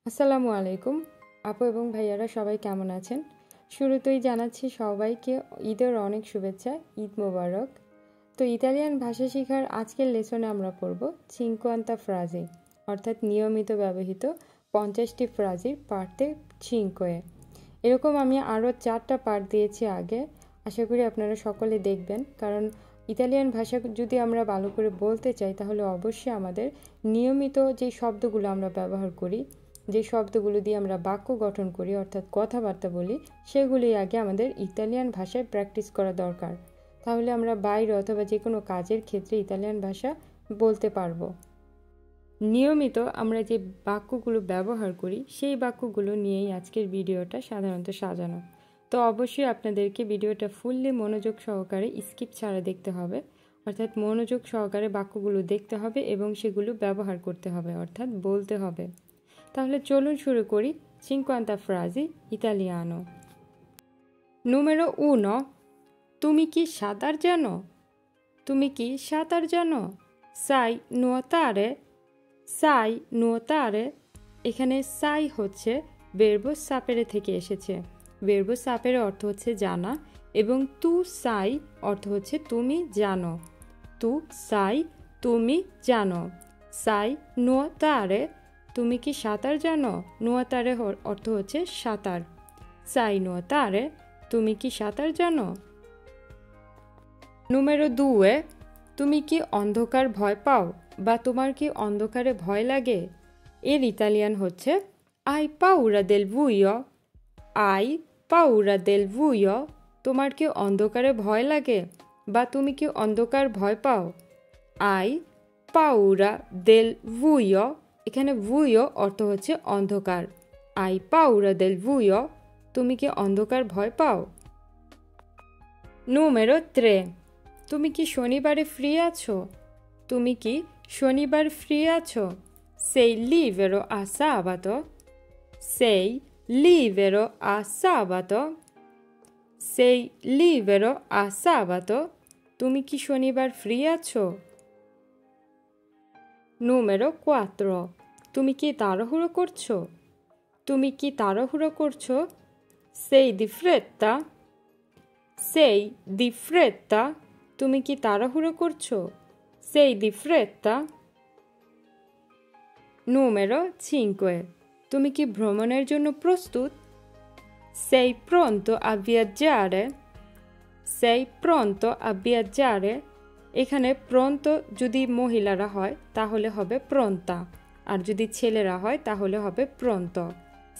আসসালামু আলাইকুম আপু এবং ভাইয়ারা সবাই কেমন আছেন? শুরুতেই জানাচ্ছি সবাইকে ঈদের অনেক শুভেচ্ছা, ঈদ মোবারক। তো ইতালিয়ান ভাষা শেখার আজকের লেসনে আমরা পড়ব 50 ফ্রাজি, অর্থাৎ নিয়মিত ব্যবহৃত 50টি ফ্রাজির পার্টে 5। এরকম আমি আরও 4টা পার্ট দিয়েছি আগে, আশা করি আপনারা সকলে দেখবেন, কারণ ইতালিয়ান ভাষা যদি আমরা ভালো করে বলতে চাই তাহলে অবশ্যই আমাদের নিয়মিত যে শব্দগুলো আমরা ব্যবহার করি, যে শব্দগুলো দিয়ে আমরা বাক্য গঠন করি অর্থাৎ কথাবার্তা বলি, সেগুলি আগে আমাদের ইতালিয়ান ভাষায় প্র্যাকটিস করা দরকার। তাহলে আমরা বাইরে অথবা যে কোনো কাজের ক্ষেত্রে ইতালিয়ান ভাষা বলতে পারবো। নিয়মিত আমরা যে বাক্যগুলো ব্যবহার করি সেই বাক্যগুলো নিয়েই আজকের ভিডিওটা সাধারণত সাজানো। তো অবশ্যই আপনাদেরকে ভিডিওটা ফুললি মনোযোগ সহকারে স্কিপ ছাড়া দেখতে হবে, অর্থাৎ মনোযোগ সহকারে বাক্যগুলো দেখতে হবে এবং সেগুলো ব্যবহার করতে হবে, অর্থাৎ বলতে হবে। তাহলে চলুন শুরু করি 50 frasi italiano. Numero 1. তুমি কি সাঁতার জানো? তুমি কি সাঁতার জানো? Sai nuotare? Sai nuotare? এখানে sai হচ্ছে verbo sapere থেকে এসেছে। verbo sapere অর্থ হচ্ছে জানা এবং tu sai অর্থ হচ্ছে তুমি জানো। tu sai তুমি জানো। Sai nuotare? তুমি কি সাঁতার জানো? নুয়াতারে অর্থ হচ্ছে সাঁতার। সাই নুয়াতারে? তুমি কি সাঁতার জানো? Numero 2. তুমি কি অন্ধকার ভয় পাও বা তোমার কি অন্ধকারে ভয় লাগে? এর ইতালিয়ান হচ্ছে Hai paura del buio? Hai paura del buio? তোমার কি অন্ধকারে ভয় লাগে বা তুমি কি অন্ধকার ভয় পাও? Hai paura del buio? এখানে বুইও অর্থ হচ্ছে অন্ধকার। আই পাউরা দেল বুইও? তুমি কি অন্ধকার ভয় পাও? Numero 3. তুমি কি শনিবারে ফ্রি আছো? তুমি কি শনিবার ফ্রি আছো? Sei libero a sabato? Sei libero a sabato? Sei libero a sabato? তুমি কি শনিবার ফ্রি আছো? Numero 4. তুমি কি তাড়াহুড়ো করছো? তুমি কি তাড়াহুড়ো করছো? Sei di fretta? Sei di fretta? তুমি কি তাড়াহুড়ো করছো? Sei di fretta? Numero 5. তুমি কি ভ্রমণের জন্য প্রস্তুত? Sei pronto a viaggiare? Sei pronto a viaggiare? এখানে প্রন্ত যদি মহিলারা হয় তাহলে হবে প্রন্তা, আর যদি ছেলেরা হয় তাহলে হবে প্রন্ত।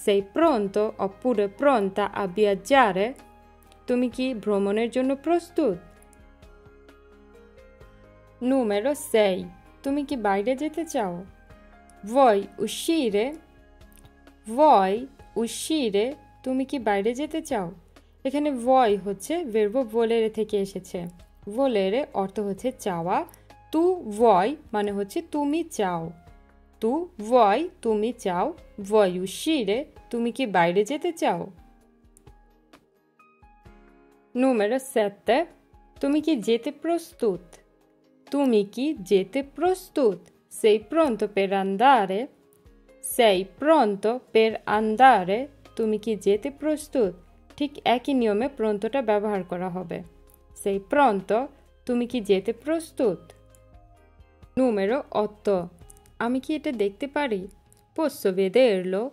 Sei pronto oppure pronta a viaggiare? তুমি কি ভ্রমণের জন্য প্রস্তুত? Numero 6. তুমি কি বাইরে যেতে চাও? Vuoi uscire? Vuoi uscire? তুমি কি বাইরে যেতে চাও? এখানে vuoi হচ্ছে verbo volere থেকে এসেছে। volere অর্থ হচ্ছে চাওয়া। tu vuoi মানে হচ্ছে তুমি চাও। tu vuoi তুমি চাও। vuoi uscire তুমি কি বাইরে যেতে চাও? Numero 7. তুমি কি যেতে প্রস্তুত? তুমি কি যেতে প্রস্তুত? Sei pronto per andare? Sei pronto per andare? তুমি কি যেতে প্রস্তুত? ঠিক একই নিয়মে প্রন্তটা ব্যবহার করা হবে। Sei pronto? তুমি কি যেতে প্রস্তুত? Numero 8. আমি কি এটা দেখতে পারি? Posso vederlo?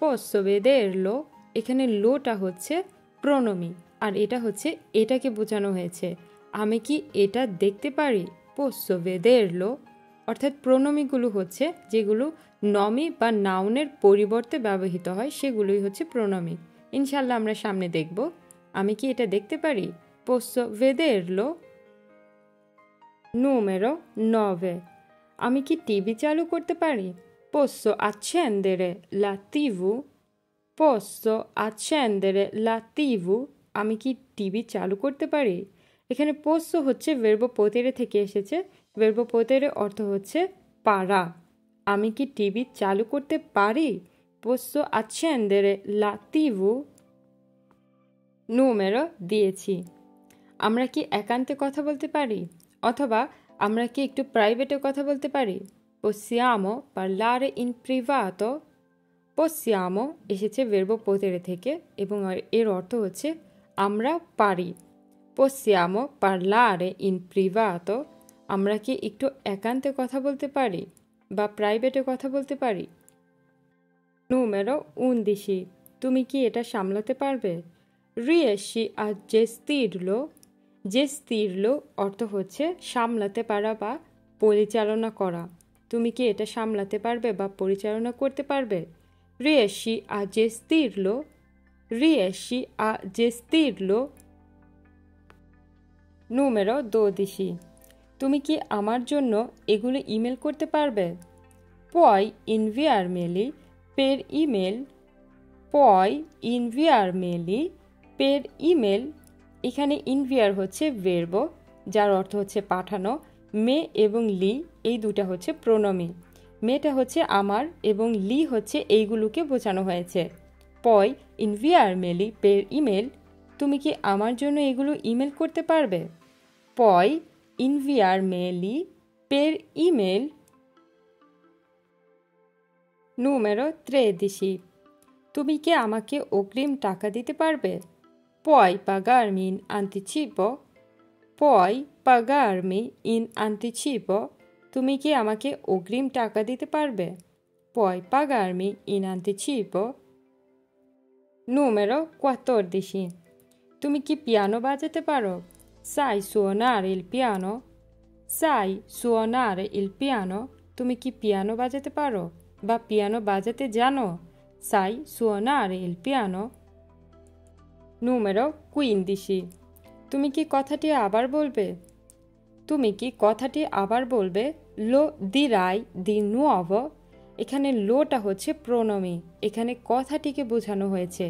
Posso vederlo? এখানে লোটা হচ্ছে প্রণমী, আর এটা হচ্ছে এটাকে বোঝানো হয়েছে। আমি কি এটা দেখতে পারি? Posso vederlo? অর্থাৎ প্রণমীগুলো হচ্ছে যেগুলো নমি বা নাউনের পরিবর্তে ব্যবহৃত হয়, সেগুলোই হচ্ছে প্রণমী। ইনশাল্লাহ আমরা সামনে দেখব। আমি কি এটা দেখতে পারি? Posso vederlo? Numero 9. আমি কি টিভি চালু করতে পারি? Posso accendere la TV? Posso accendere la TV? আমি কি টিভি চালু করতে পারি? এখানে posso হচ্ছে verbo potere থেকে এসেছে। verbo potere অর্থ হচ্ছে পারা। আমি কি টিভি চালু করতে পারি? Posso accendere la TV? Numero 10. আমরা কি একান্তে কথা বলতে পারি? অথবা আমরা কি একটু প্রাইভেটে কথা বলতে পারি? Possiamo parlare in privato? possiamo এসেছে verbo potere থেকে এবং এর অর্থ হচ্ছে আমরা পারি। possiamo parlare in privato, আমরা কি একটু একান্তে কথা বলতে পারি বা প্রাইভেটে কথা বলতে পারি। numero 11, তুমি কি এটা সামলাতে পারবে। riesci a gestirlo, gestirlo অর্থ হচ্ছে সামলাতে পারা বা পরিচালনা করা। তুমি কি এটা সামলাতে পারবে বা পরিচালনা করতে পারবে। riesci a gestirlo, riesci a gestirlo। numero 12, তুমি কি আমার জন্য এগুলো ইমেল করতে পারবে। puoi inviarmeli per email, puoi inviarmeli per email। এখানে ইনভিয়ার হচ্ছে verbo যার অর্থ হচ্ছে পাঠানো। মে এবং লি এই দুটা হচ্ছে প্রোনোমি। মেটা হচ্ছে আমার এবং লি হচ্ছে এইগুলোকে বোঝানো হয়েছে। puoi inviarmeli per email, তুমি কি আমার জন্য এগুলো ইমেল করতে পারবে। puoi inviarmeli per email। numero 13, তুমি কি আমাকে অগ্রিম টাকা দিতে পারবে। puoi pagarmi in anticipo, puoi pagarmi in anticipo, তুমি কি আমাকে অগ্রিম টাকা দিতে পারবে। puoi pagarmi in anticipo। numero 14, তুমি কি পিয়ানো বাজাতে পারো। sai suonare il piano, sai suonare il piano, তুমি কি পিয়ানো বাজাতে পারো বা পিয়ানো বাজাতে জানো। sai suonare il piano। numero 15, তুমি কি কথাটি আবার বলবে। তুমি কি কথাটি আবার বলবে। lo dirai di nuovo, এখানে লোটা হচ্ছে প্রোনোমি, এখানে কথাটিকে বোঝানো হয়েছে।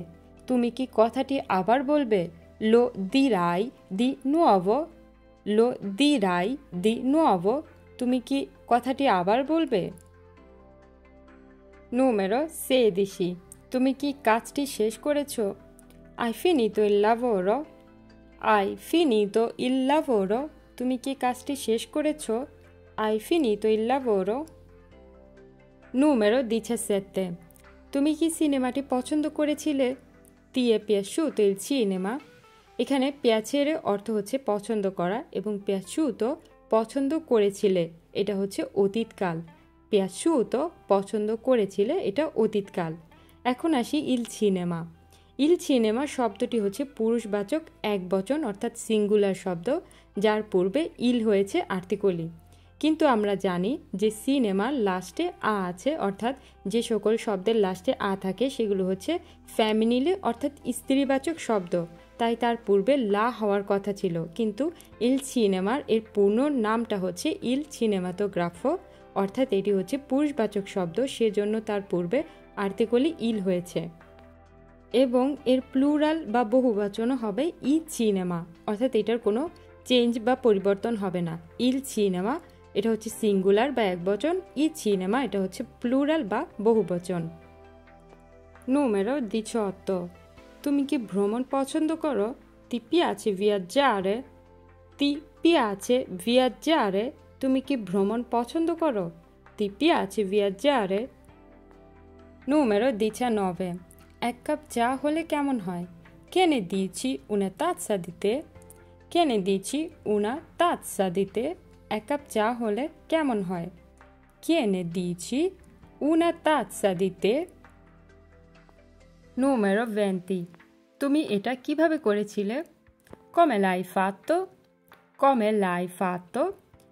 তুমি কি কথাটি আবার বলবে। lo dirai di nuovo, lo dirai di nuovo, তুমি কি কথাটি আবার বলবে। numero 16, তুমি কি কাজটি শেষ করেছো। hai finito il lavoro, hai finito il lavoro, তুমি কি কাজটি শেষ করেছো। hai finito il lavoro। numero 17, তুমি কি সিনেমাটি পছন্দ করেছিলে। ti è piaciuto il cinema, এখানে piacere অর্থ হচ্ছে পছন্দ করা এবং piaciuto পছন্দ করেছিলে এটা হচ্ছে অতীতকাল। piaciuto পছন্দ করেছিলে এটা অতীতকাল। এখন আসি il cinema। il cinema শব্দটি হচ্ছে পুরুষবাচক একবচন অর্থাৎ সিঙ্গুলার শব্দ যার পূর্বে ইল হয়েছে আর্টিকলি। কিন্তু আমরা জানি যে সিনেমার লাস্টে আ আছে, অর্থাৎ যে সকল শব্দের লাস্টে আ থাকে সেগুলো হচ্ছে ফ্যামিনিলে অর্থাৎ স্ত্রীবাচক শব্দ, তাই তার পূর্বে লা হওয়ার কথা ছিল। কিন্তু ইল সিনেমার এর পূর্ণ নামটা হচ্ছে ইল সিনেমাটোগ্রাফো, অর্থাৎ এটি হচ্ছে পুরুষবাচক শব্দ, সেজন্য তার পূর্বে আর্টিকলি ইল হয়েছে এবং এর প্লুরাল বা বহুবচনও হবে ই সিনেমা, অর্থাৎ এটার কোনো চেঞ্জ বা পরিবর্তন হবে না। ইল সিনেমা এটা হচ্ছে সিঙ্গুলার বা একবচন, ই সিনেমা এটা হচ্ছে প্লুরাল বা বহুবচন। numero 18, তুমি কি ভ্রমণ পছন্দ করো। ti piace viaggiare, ti piace viaggiare, তুমি কি ভ্রমণ পছন্দ করো। ti piace viaggiare। numero 19, এক কাপ চা হলে কেমন হয়। che ne dici una tazza di tè, che ne dici una tazza di tè, এক কাপ চা হলে কেমন হয়। che ne dici una tazza di tè। numero 20, তুমি এটা কিভাবে করেছিলে। come l'hai fatto, come l'hai fatto,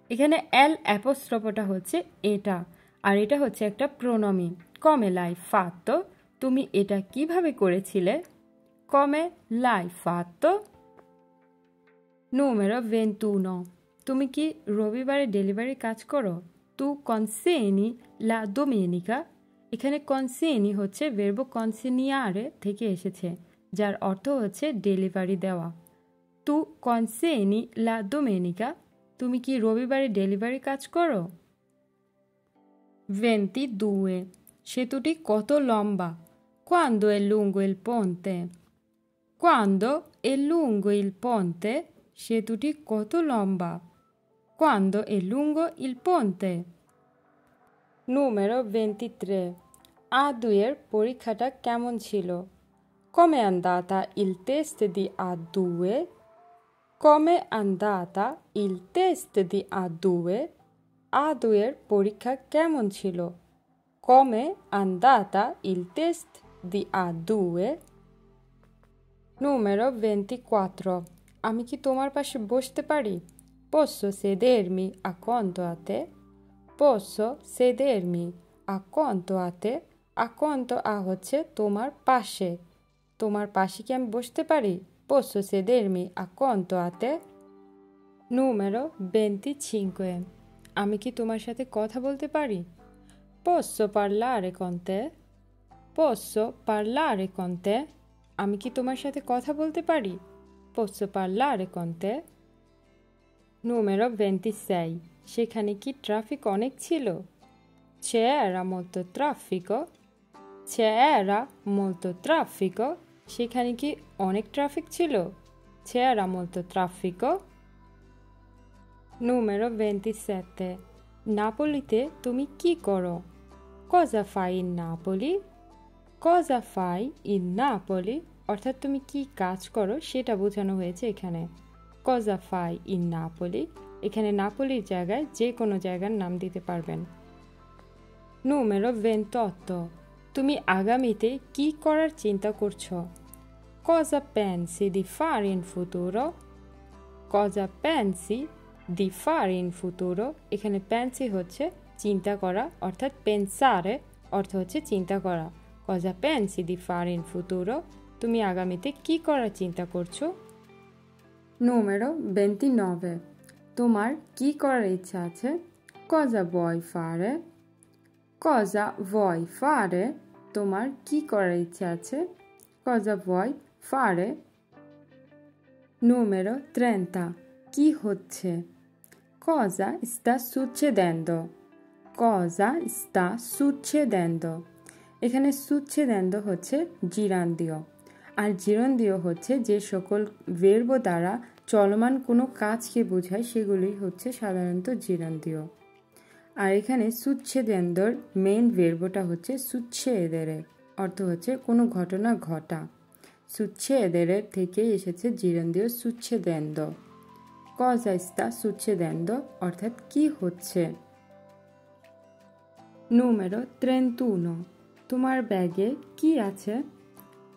এখানে এল অ্যাপোস্ট্রোফটা হচ্ছে এটা আর এটা হচ্ছে একটা প্রোনোমি। come l'hai fatto, তুমি এটা কিভাবে করেছিলে। come l'hai fatto। numero 21, তুমি কি রবিবারে ডেলিভারি কাজ করো। tu consegni la domenica, এখানে consegni হচ্ছে verbo consegnare থেকে এসেছে যার অর্থ হচ্ছে ডেলিভারি দেওয়া। tu consegni la domenica, তুমি কি রবিবারে ডেলিভারি কাজ করো। 22, সেতুটি কত লম্বা। quando è lungo il ponte, quando è lungo il ponte, সেতুটি কত লম্বা। quando è lungo il ponte। numero 23, A2-এর পরীক্ষাটা কেমন ছিল? Come è andata il test di A2? Come è andata il test di A2? A2-এর পরীক্ষা কেমন ছিল? Come è andata il test di A2? Numero 24. আমি কি তোমার পাশে বসতে পারি? Posso sedermi accanto a te? Posso sedermi accanto a te? Accanto a হচ্ছে তোমার পাশে। তোমার পাশে কি আমি বসতে পারি? Posso sedermi accanto a te? Numero 25. আমি কি তোমার সাথে কথা বলতে পারি? Posso parlare con te? Posso parlare con te? আমি কি তোমার সাথে কথা বলতে পারি? Posso parlare con te? Numero 26. সেখানে কি ট্রাফিক অনেক ছিল? C'era molto traffico? C'era molto traffico? সেখানে কি অনেক ট্রাফিক ছিল? C'era molto traffico? Numero 27. নাপোলিতে তুমি কি করো? Cosa fai in Napoli? Cosa fai in Napoli? অর্থাৎ তুমি কি কাজ করো সেটা বোঝানো হয়েছে এখানে। Cosa fai in Napoli? এখানে নাপোলির জায়গায় যে কোনো জায়গার নাম দিতে পারবেন। Numero 28. তুমি আগামীতে কি করার চিন্তা করছো? Cosa pensi di fare in futuro? Cosa pensi di fare in futuro? এখানে pensi হচ্ছে চিন্তা করা, অর্থাৎ pensare অর্থ হচ্ছে চিন্তা করা। Cosa pensi di fare in futuro? তুমি আগামীতে কি করার চিন্তা করছো? Numero 29. তোমার কি করার ইচ্ছা আছে? Cosa vuoi fare? Cosa vuoi fare? তোমার কি করার ইচ্ছা আছে? Cosa vuoi fare? Numero 30. কি হচ্ছে? Cosa sta succedendo? Cosa sta succedendo? এখানে succedendo হচ্ছে জিরান্দিও, আর জিরান্দিও হচ্ছে যে সকল ভার্ব দ্বারা চলমান কোনো কাজকে বোঝায় সেগুলোই হচ্ছে সাধারণত জিরান্দিও। আর এখানে succedendor মেইন ভার্বটা হচ্ছে succedere, অর্থ হচ্ছে কোনো ঘটনা ঘটা। succedere থেকে এসেছে জিরান্দিও succedendo। Cosa sta succedendo অর্থাৎ কি হচ্ছে। Numero 31. তোমার ব্যাগে কি আছে?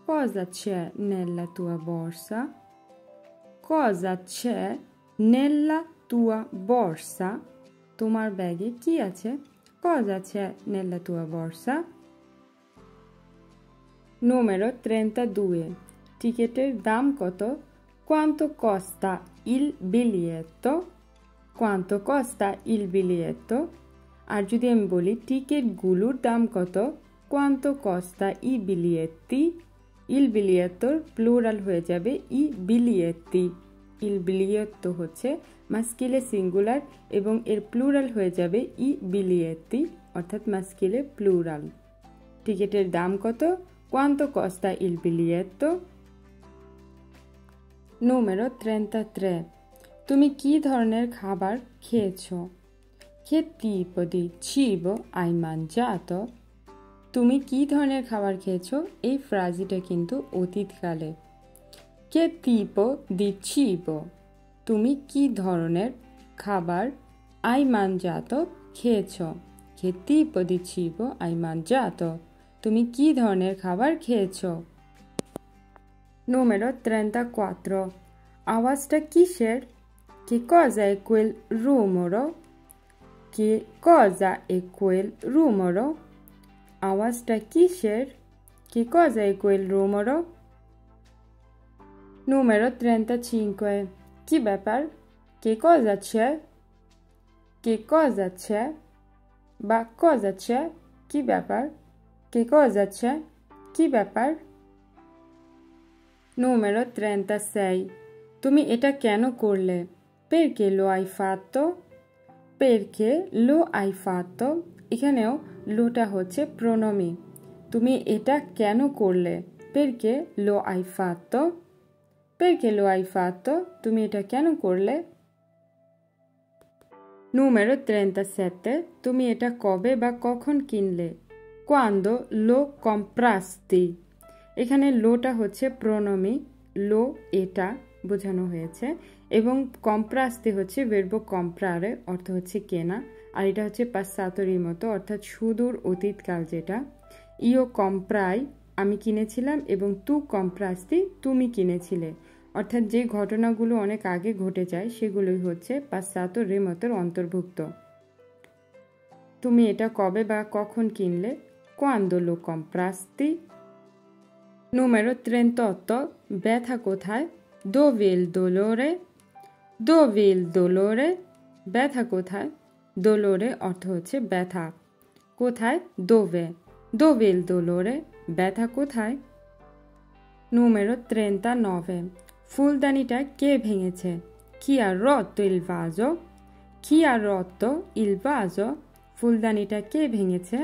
Cosa c'è nella tua borsa? Cosa c'è nella tua borsa? তোমার ব্যাগে কি আছে? Cosa c'è nella tua borsa? Numero 32. টিকেটের দাম কত? Quanto costa il biglietto? Quanto costa il biglietto? আর যদি আমি বলি টিকেটগুলোর দাম কত? Quanto costa i biglietti? Il biglietto plural হয়ে যাবে i biglietti। Il biglietto হচ্ছে মাস্কিলে সিঙ্গুলার এবং এর প্লুরাল হয়ে যাবে i biglietti, অর্থাৎ মাস্কিলে প্লুরাল। টিকেটের দাম কত? Quanto costa il biglietto? Numero 33. তুমি কি ধরনের খাবার খেয়েছো? Che tipo di cibo hai mangiato? তুমি কি ধরনের খাবার খেয়েছো? এই ফ্রাজিটা কিন্তু অতীতকালে। Che tipo di cibo? তুমি কি ধরনের খাবার hai mangiato খেয়েছো? Che tipo di cibo hai mangiato? তুমি কি ধরনের খাবার খেয়েছো? Numero 34. আওয়াজটা কিসের? Che cosa è quel rumore? Che cosa è quel rumore? আওয়াজটা কিসের? Che cosa è quel rumore? Numero 35. কি ব্যাপার? Che cosa c'è? Che cosa c'è? বা cosa c'è? কি ব্যাপার? Che cosa c'è? কি ব্যাপার? Numero 36. তুমি এটা কেন করলে? Perché lo hai fatto? Perché lo hai fatto? এখানেও লোটা হচ্ছে প্রোনোমি। তুমি এটা কেন করলে? Perché lo hai fatto? Perché lo hai fatto? তুমি এটা কেন করলে? Numero 37. তুমি এটা কবে বা কখন কিনলে? quando lo compraste। এখানে লোটা হচ্ছে প্রোনোমি, লো এটা বোঝানো হয়েছে, এবং কম্প্রাস্তে হচ্ছে ভার্ব কম্প্রারে, অর্থ হচ্ছে কেনা, আর এটা হচ্ছে passato remoto অর্থাৎ সুদূর অতীতকাল যেটা। io comprai আমি কিনেছিলাম, এবং তু কম্প্রাস্তি তুমি কিনেছিলে, অর্থাৎ যে ঘটনাগুলো অনেক আগে ঘটে যায় সেগুলোই হচ্ছে passato remotoর অন্তর্ভুক্ত। তুমি এটা কবে বা কখন কিনলে? quando lo comprasti। Numero 38, ব্যথা কোথায়? Dove il dolore? Dove il dolore? ব্যথা কোথায়? Dolore অর্থ হচ্ছে ব্যথা। কোথায়? Dove? Dove il dolore? ব্যথা কোথায়? Numero 39, ফুলদানিটা কে ভেঙেছে? Chi ha rotto il vaso? Chi ha rotto il vaso? ফুলদানিটা কে ভেঙেছে?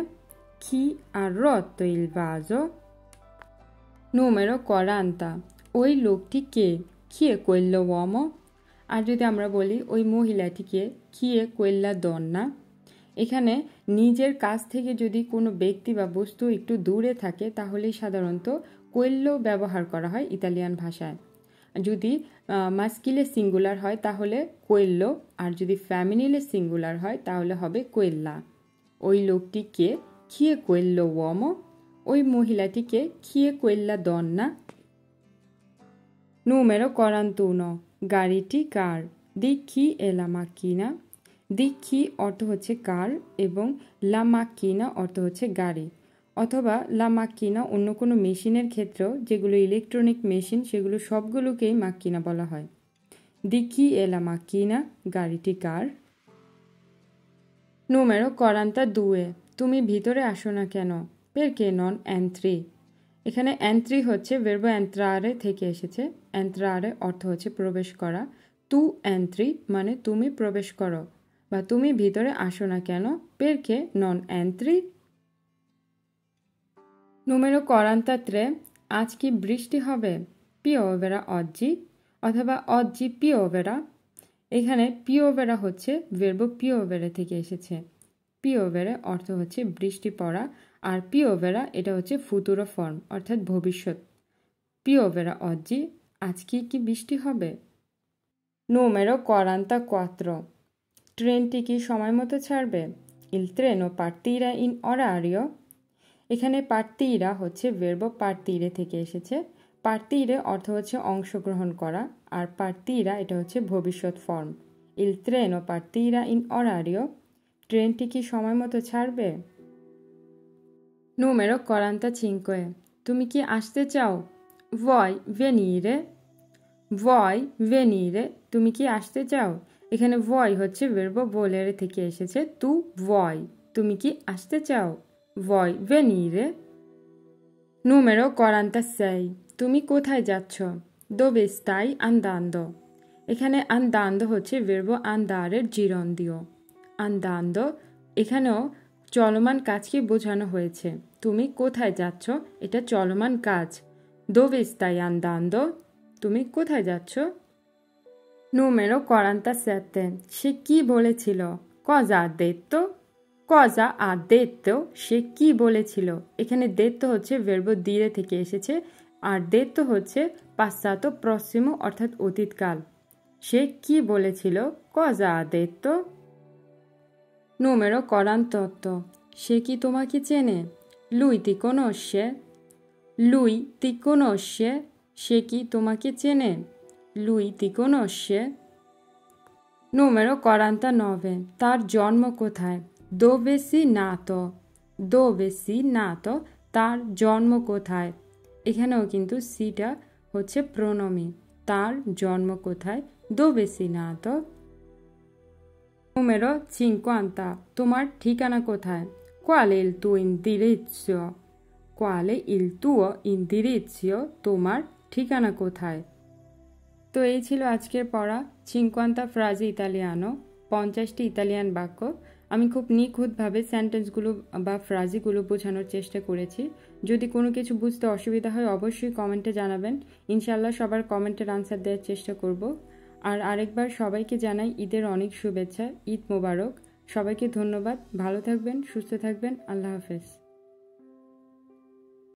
Chi ha rotto il vaso? Numero 40, ওই লোকটি কে? Chi è quello uomo? আর যদি আমরা বলি ওই মহিলাটিকে, chi è quella donna? এখানে নিজের কাছ থেকে যদি কোনো ব্যক্তি বা বস্তু একটু দূরে থাকে তাহলেই সাধারণত quello ব্যবহার করা হয় ইতালিয়ান ভাষায়। যদি মাস্কিলে সিঙ্গুলার হয় তাহলে quello, আর যদি ফ্যামিনিলে সিঙ্গুলার হয় তাহলে হবে quella। ওই লোকটি কে? Chi è quello uomo? ওই মহিলাটিকে chi è quella donna? Numero 41, গাড়িটি কার? Di chi è la macchina? Di chi অর্থ হচ্ছে কার, এবং la macchina অর্থ হচ্ছে গাড়ি, অথবা la macchina অন্য কোনো মেশিনের ক্ষেত্রেও, যেগুলো ইলেকট্রনিক মেশিন সেগুলো সবগুলোকেই macchina বলা হয়। Di chi è la macchina? গাড়িটি কার? Numero 42, তুমি ভিতরে আসো না কেন? Perché non entri? এখানে entry হচ্ছে verbo entrare থেকে এসেছে। entrare অর্থ হচ্ছে প্রবেশ করা। tu entri মানে তুমি প্রবেশ করো, বা তুমি ভিতরে আসো না কেন? Perché non entri? Numero 43, আজ কি বৃষ্টি হবে? Pioverà oggi অথবা oggi pioverà। এখানে piovere হচ্ছে verbo piovere থেকে এসেছে। piovere অর্থ হচ্ছে বৃষ্টি পড়া, আর piovere এটা হচ্ছে ফুতুরো ফর্ম অর্থাৎ ভবিষ্যৎ। pioverà oggi, আজকে কি বৃষ্টি হবে? Numero 44, ট্রেনটি কি সময় মতো ছাড়বে? Il treno partirà in orario। এখানে partire হচ্ছে verbo partire থেকে এসেছে। partire অর্থ হচ্ছে অংশগ্রহণ করা, আর partire এটা হচ্ছে ভবিষ্যৎ form. Il treno partirà in orario, ট্রেনটি কি সময় মতো ছাড়বে? Numero 45, তুমি কি আসতে চাও? Vuoi venire? Vuoi venire? তুমি কি আসতে চাও? এখানে vuoi হচ্ছে verbo volere থেকে এসেছে। tu vuoi, তুমি কি আসতে চাও? Vuoi venire? Numero 46, তুমি কোথায় যাচ্ছ? Dove stai andando? এখানে andando হচ্ছে verbo andare এর gerundio। andando এখানেও চলমান কাজকে বোঝানো হয়েছে। তুমি কোথায় যাচ্ছ এটা চলমান কাজ। Dove stai andando? তুমি কোথায় যাচ্ছ? Numero 47, সে কি বলেছিল? Cosa ha detto? Cosa ha detto? সে কি বলেছিল? এখানে detto হচ্ছে verbo dire থেকে এসেছে, আর detto হচ্ছে passato prossimo অর্থাৎ অতীতকাল। সে কি বলেছিল? Cosa ha detto? Numero 48, সে কি তোমাকে চেনে? Lui ti conosce? Lui ti conosce? সে কি তোমাকে চেনে? Lui ti conosce? Numero 49, তার জন্ম কোথায়? Dove si nato? Dove si nato? তার জন্ম কোথায়? এখানেও কিন্তু সিটা হচ্ছে প্রোনোমি। তার জন্ম কোথায়? Dove si nato? Numero 50, তোমার ঠিকানা কোথায়? Qual è il tuo indirizzo? Qual è il tuo indirizzo? তোমার ঠিকানা কোথায়? তো এই ছিল আজকের পড়া 50 ফ্রাজি ইতালিয়ানো, 50টি ইতালিয়ান বাক্য। আমি খুব নিখুঁতভাবে সেন্টেন্সগুলো বা ফ্রাজিগুলো বোঝানোর চেষ্টা করেছি। যদি কোনো কিছু বুঝতে অসুবিধা হয় অবশ্যই কমেন্টে জানাবেন। ইনশাআল্লাহ সবার কমেন্টের আনসার দেওয়ার চেষ্টা করব। আর আরেকবার সবাইকে জানাই ঈদের অনেক শুভেচ্ছা। ঈদ মোবারক। সবাইকে ধন্যবাদ। ভালো থাকবেন, সুস্থ থাকবেন। আল্লাহ হাফেজ।